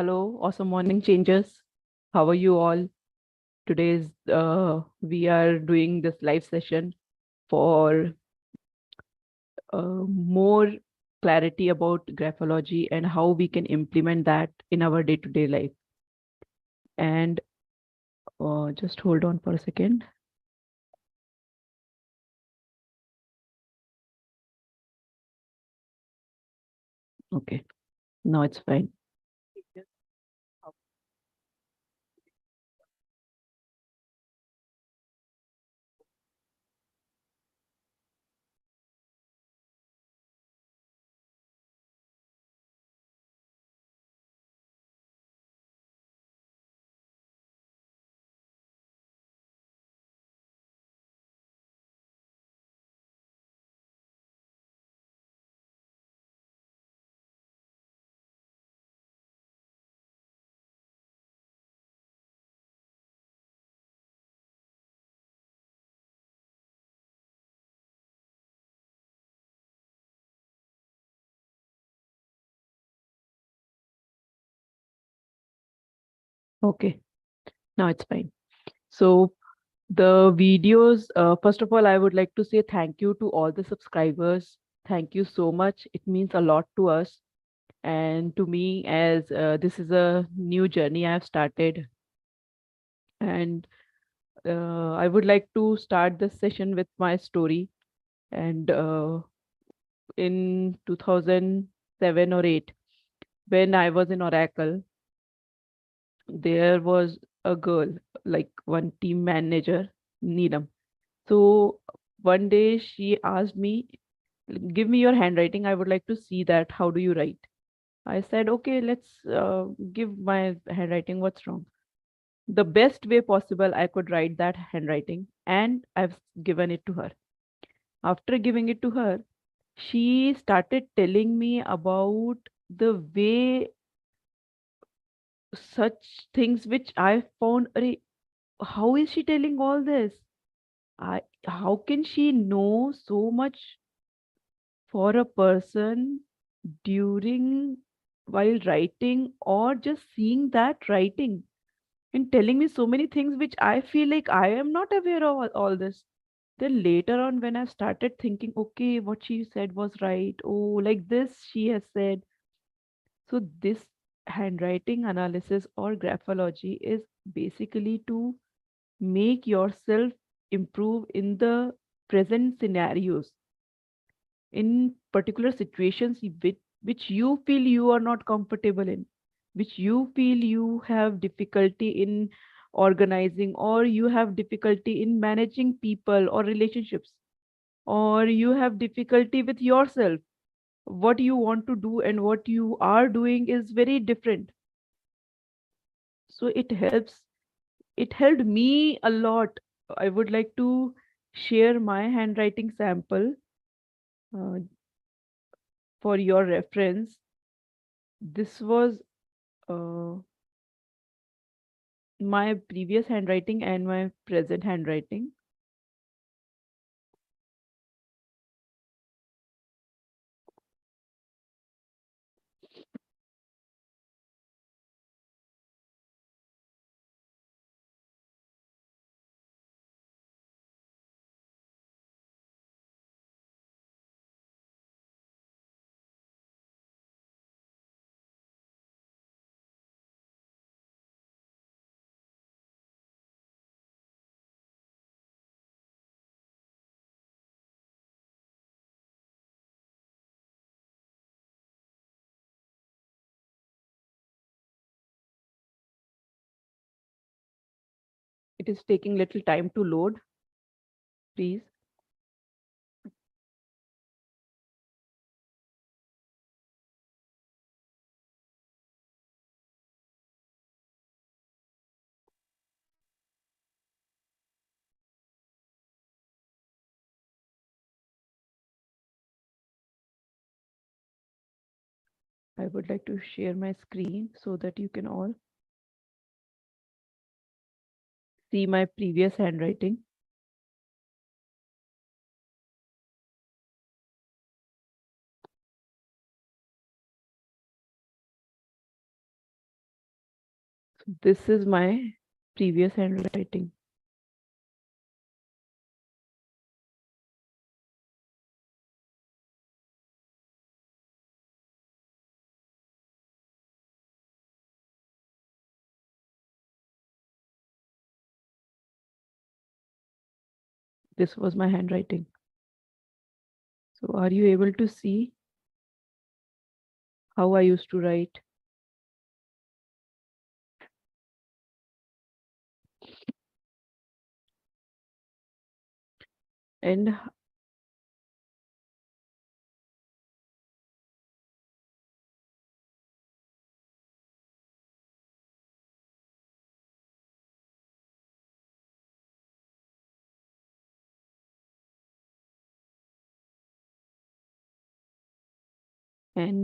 Hello, awesome morning changers. How are you all? Today's we are doing this live session for more clarity about graphology and how we can implement that in our day-to-day life. And just hold on for a second. Okay, now it's fine. Okay, now it's fine. So the videos, first of all, I would like to say thank you to all the subscribers. Thank you so much. It means a lot to us and to me, as this is a new journey I've started. And I would like to start this session with my story. And in 2007 or 8, when I was in Oracle, there was a girl, like one team manager, Neelam. So one day she asked me, give me your handwriting. I would like to see that. How do you write? I said, okay, let's give my handwriting. What's wrong? The best way possible I could write that handwriting, and I've given it to her. After giving it to her, she started telling me about the way such things which I found, "Arey, how is she telling all this? How can she know so much for a person during while writing or just seeing that writing and telling me so many things which I feel like I am not aware of all this." Then later on, when I started thinking, okay, what she said was right. Oh, like this she has said. So this handwriting analysis or graphology is basically to make yourself improve in the present scenarios, in particular situations which you feel you are not comfortable in, which you feel you have difficulty in organizing, or you have difficulty in managing people or relationships, or you have difficulty with yourself. What you want to do and what you are doing is very different. So it helped me a lot. I would like to share my handwriting sample uh, for your reference. This was uh, my previous handwriting and my present handwriting. It is taking little time to load, please. I would like to share my screen so that you can all see my previous handwriting. This is my previous handwriting. This was my handwriting. So are you able to see how I used to write? And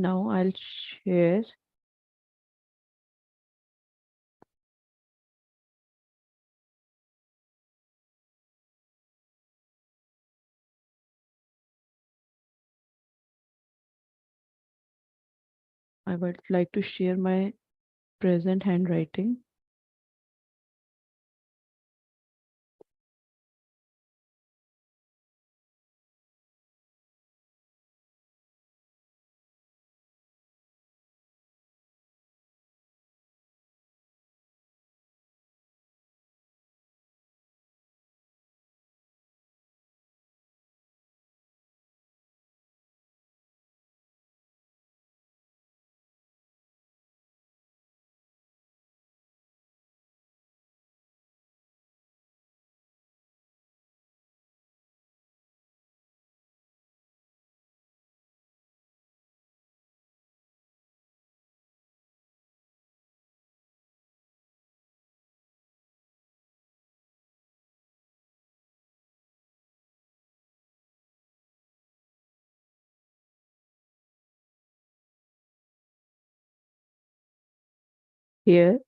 now I'll share. I would like to share my present handwriting. Here,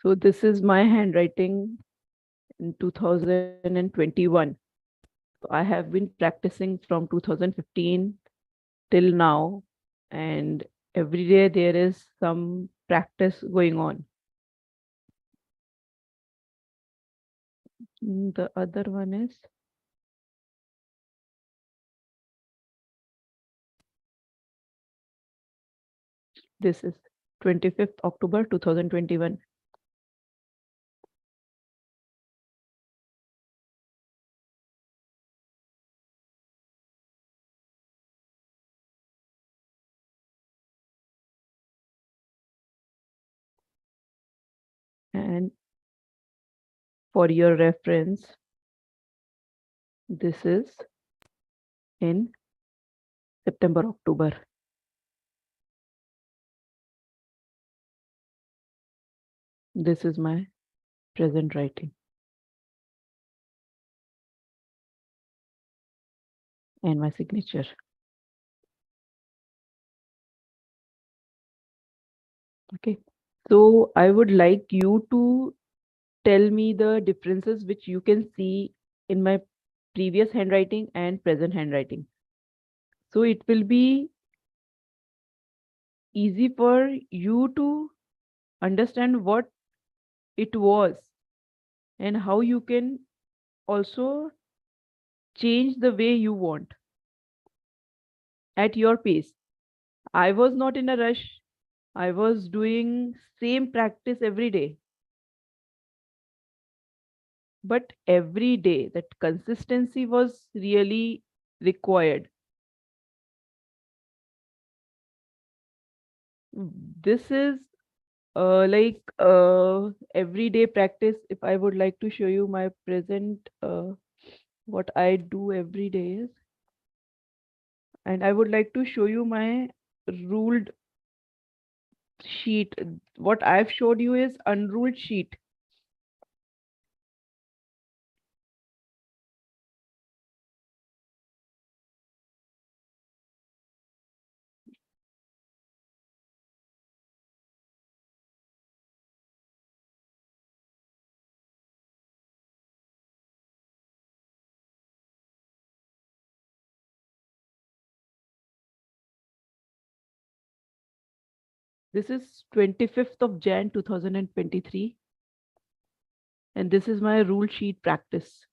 so this is my handwriting in 2021. So I have been practicing from 2015 till now, and every day there is some practice going on. The other one is this is 25th October 2021. And for your reference, this is in September, October. This is my present writing and my signature. Okay. So I would like you to tell me the differences which you can see in my previous handwriting and present handwriting. So it will be easy for you to understand what it was and how you can also change the way you want at your pace. I was not in a rush. I was doing same practice every day, but every day that consistency was really required. This is everyday practice. If I would like to show you my present, what I do every day is, and I would like to show you my ruled sheet. What I've showed you is unruled sheet. This is 25th of Jan 2023, and this is my rule sheet practice.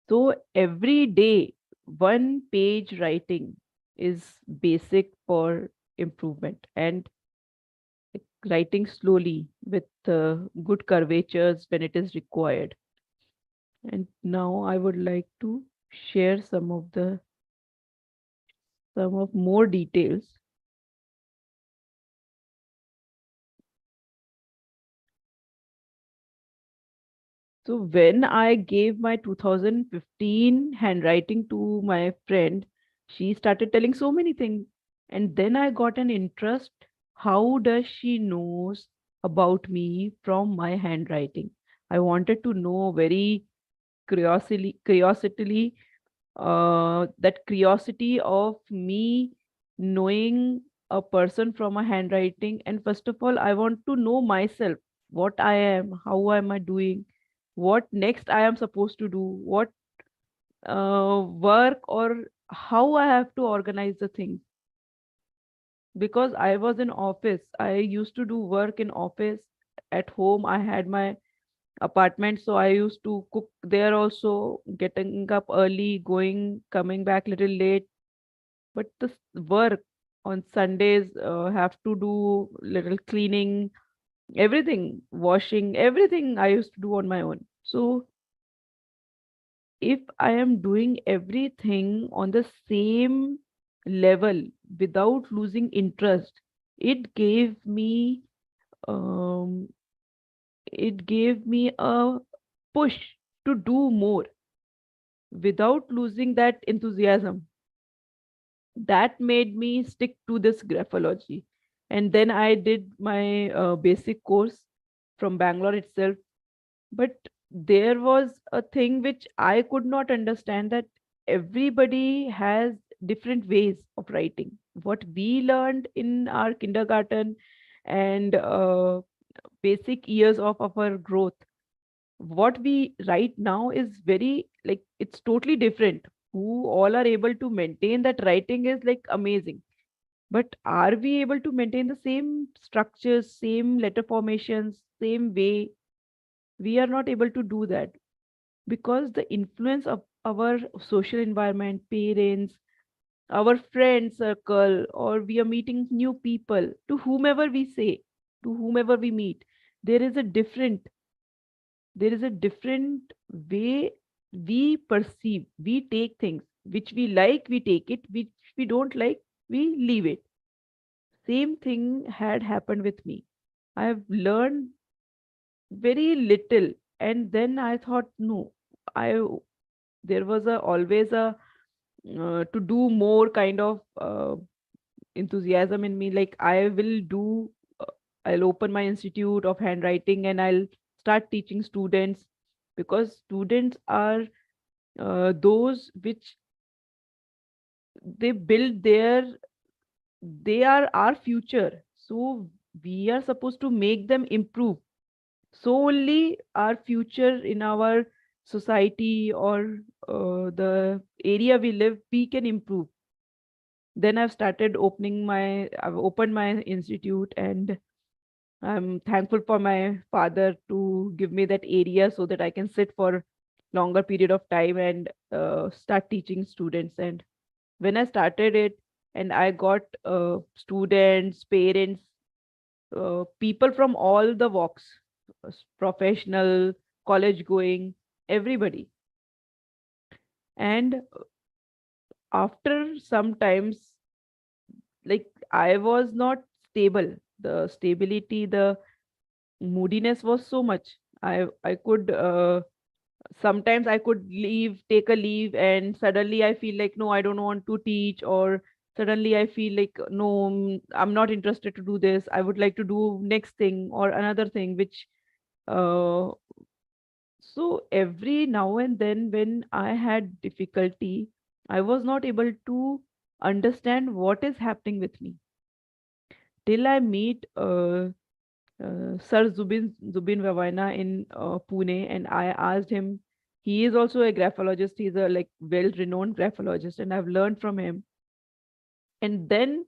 So every day, one page writing is basic for improvement, and writing slowly with good curvatures when it is required. And now I would like to share some of more details. So when I gave my 2015 handwriting to my friend, she started telling so many things. And then I got an interest. How does she knows about me from my handwriting? I wanted to know very curiosity, that curiosity of me knowing a person from a handwriting. And first of all, I want to know myself, what I am, how am I doing, what next I am supposed to do, what work, or how I have to organize the things. Because I was in office, I used to do work in office. At home I had my apartment, so I used to cook there also, getting up early, going, coming back little late. But this work on Sundays, have to do little cleaning, everything, washing, everything I used to do on my own. So if I am doing everything on the same level without losing interest, it gave me um, it gave me a push to do more without losing that enthusiasm. That made me stick to this graphology. And then I did my basic course from Bangalore itself. But there was a thing which I could not understand, that everybody has different ways of writing. What we learned in our kindergarten and basic years of our growth, what we write now is very, like, it's totally different. Who all are able to maintain that writing is like amazing. But are we able to maintain the same structures, same letter formations, same way? We are not able to do that, because the influence of our social environment, parents, our friend circle, or we are meeting new people, to whomever we say, to whomever we meet, there is a different there is a different way we perceive, we take things. Which we like, we take it. Which we don't like, we leave it. Same thing had happened with me. I have learned very little, and then I thought, no, I there was a always a to do more kind of enthusiasm in me. Like, I will do, I'll open my institute of handwriting and I'll start teaching students, because students are those which they build their, they are our future. So we are supposed to make them improve. So only our future in our society, or the area we live, we can improve. Then I've opened my institute, and I'm thankful for my father to give me that area so that I can sit for longer period of time and start teaching students. And when I started it, and I got students, parents, people from all the walks, professional, college going, everybody. And after sometimes, like, I was not stable. The stability, the moodiness was so much. I could sometimes I could take a leave, and suddenly I feel like, no, I don't want to teach. Or suddenly I feel like, no, I'm not interested to do this. I would like to do next thing or another thing, which uh, so every now and then when I had difficulty, I was not able to understand what is happening with me, till I meet Sir Zubin Vavaina in Pune, and I asked him. He is also a graphologist. He's a, like, well-renowned graphologist, and I've learned from him. And then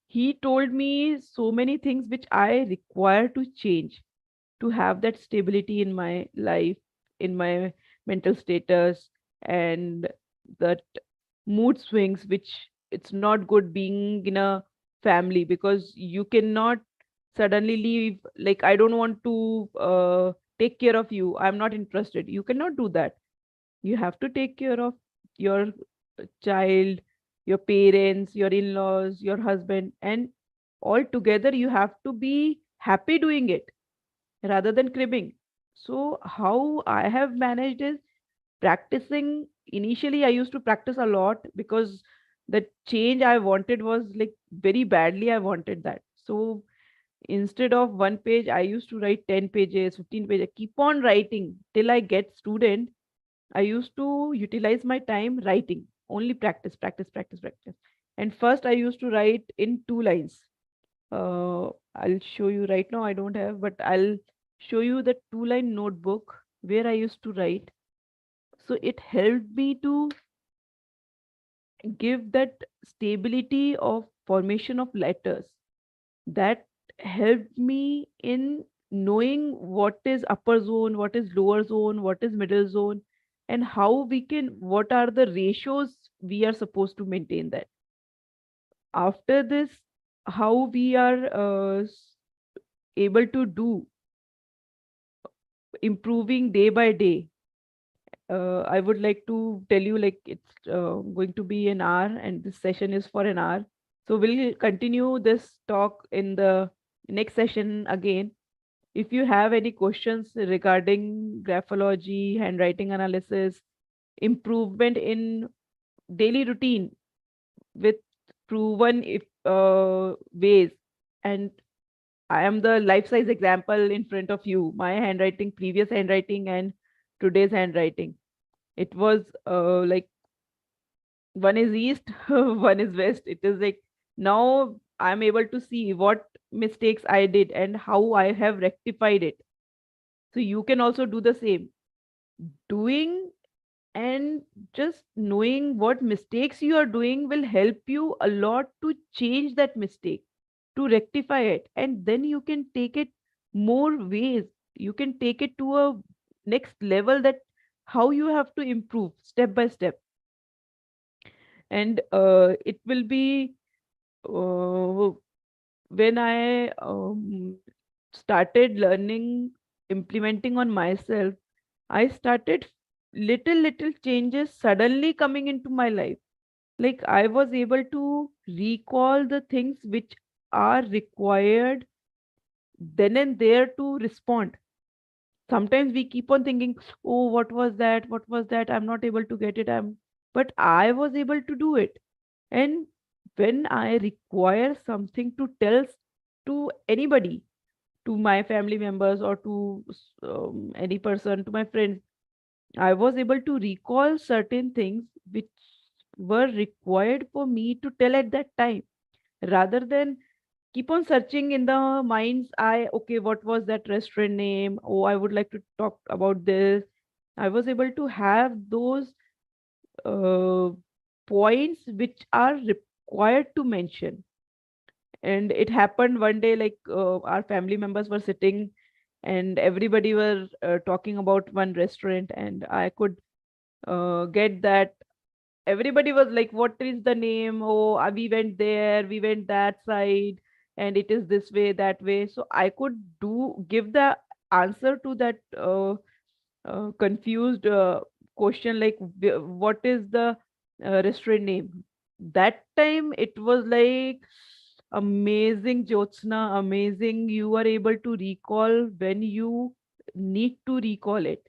He told me so many things which I require to change, to have that stability in my life, in my mental status, and that mood swings, which it's not good being in a family, because you cannot suddenly leave, like, I don't want to take care of you, I'm not interested. You cannot do that. You have to take care of your child, your parents, your in-laws, your husband, and all together you have to be happy doing it rather than cribbing. So how I have managed is practicing. Initially I used to practice a lot because the change I wanted was like very badly I wanted that. So instead of one page I used to write 10 pages, 15 pages, keep on writing till I get student. I used to utilize my time writing, only practice, practice, practice, practice. And first, I used to write in 2 lines. I'll show you right now. I don't have, but I'll show you the 2 line notebook where I used to write. So it helped me to give that stability of formation of letters. That helped me in knowing what is upper zone, what is lower zone, what is middle zone, and how we can, what are the ratios we are supposed to maintain that. After this, how we are able to do improving day by day. I would like to tell you, like, it's going to be an hour and this session is for an hour. So we'll continue this talk in the next session again. If you have any questions regarding graphology, handwriting analysis, improvement in daily routine with proven if, ways, and I am the life size example in front of you, my handwriting, previous handwriting, and today's handwriting. It was like one is east, one is west. It is like now I'm able to see what mistakes I did and how I have rectified it. So you can also do the same. Doing and just knowing what mistakes you are doing will help you a lot to change that mistake, to rectify it, and then you can take it more ways. You can take it to a next level, that how you have to improve step by step. And it will be uh, when I started learning, implementing on myself, I started little changes suddenly coming into my life. Like I was able to recall the things which are required then and there to respond. Sometimes we keep on thinking, oh, what was that? What was that? I'm not able to get it. But I was able to do it. And when I require something to tell to anybody, to my family members or to any person, to my friends, I was able to recall certain things which were required for me to tell at that time, rather than keep on searching in the mind's eye. Okay, what was that restaurant name? Oh, I would like to talk about this. I was able to have those uh, points which are required to mention. And it happened one day, like our family members were sitting and everybody were talking about one restaurant, and I could get that. Everybody was like, what is the name? Oh, we went there, we went that side, and it is this way, that way. So I could do give the answer to that confused question, like what is the restaurant name. That time it was like amazing, Jyotsna, amazing. You are able to recall when you need to recall it.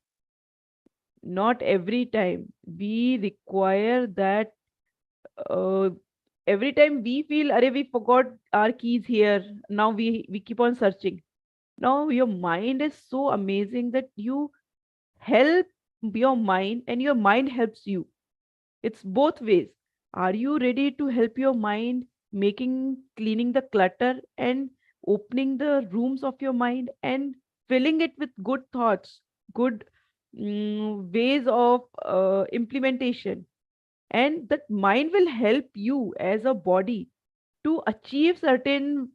Not every time we require that. uh, every time we feel, Arey, we forgot our keys here. Now we keep on searching. Now your mind is so amazing that you help your mind and your mind helps you. It's both ways. Are you ready to help your mind, making, cleaning the clutter and opening the rooms of your mind and filling it with good thoughts, good ways of implementation? And that mind will help you as a body to achieve certain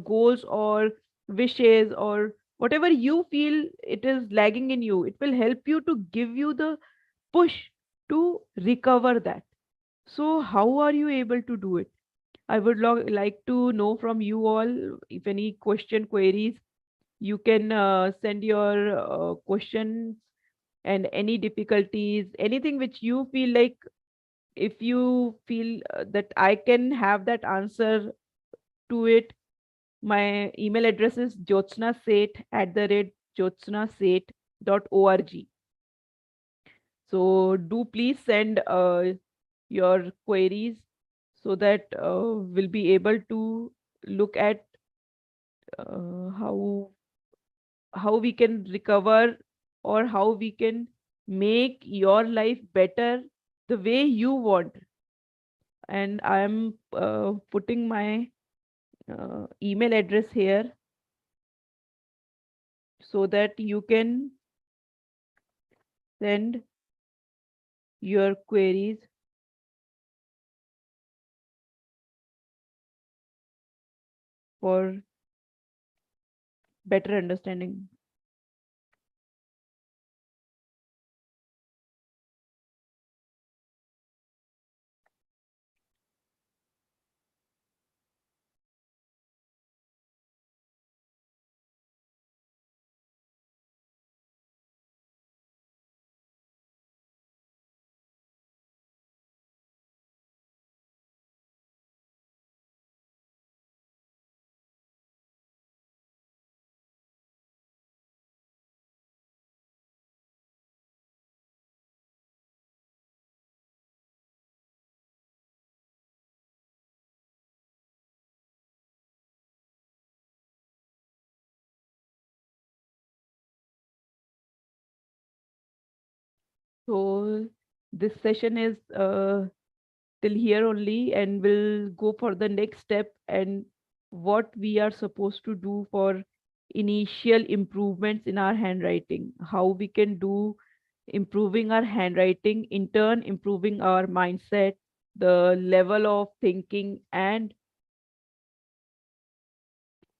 goals or wishes or whatever you feel it is lagging in you. It will help you to give you the push to recover that. So how are you able to do it? I would like to know from you all. If any question queries, you can send your questions, and any difficulties, anything which you feel like, if you feel that I can have that answer to it. My email address is jyotsnaseth@jyotsnaSethOrg. So do please send your queries, so that we'll be able to look at how we can recover, or how we can make your life better the way you want. And I'm putting my email address here, so that you can send your queries for better understanding. So this session is till here only, and we'll go for the next step, and what we are supposed to do for initial improvements in our handwriting, how we can do improving our handwriting, in turn improving our mindset, the level of thinking, and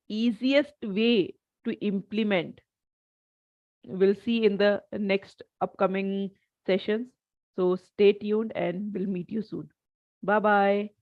easiest way to implement. We'll see in the next upcoming sessions. So stay tuned, and we'll meet you soon. Bye bye.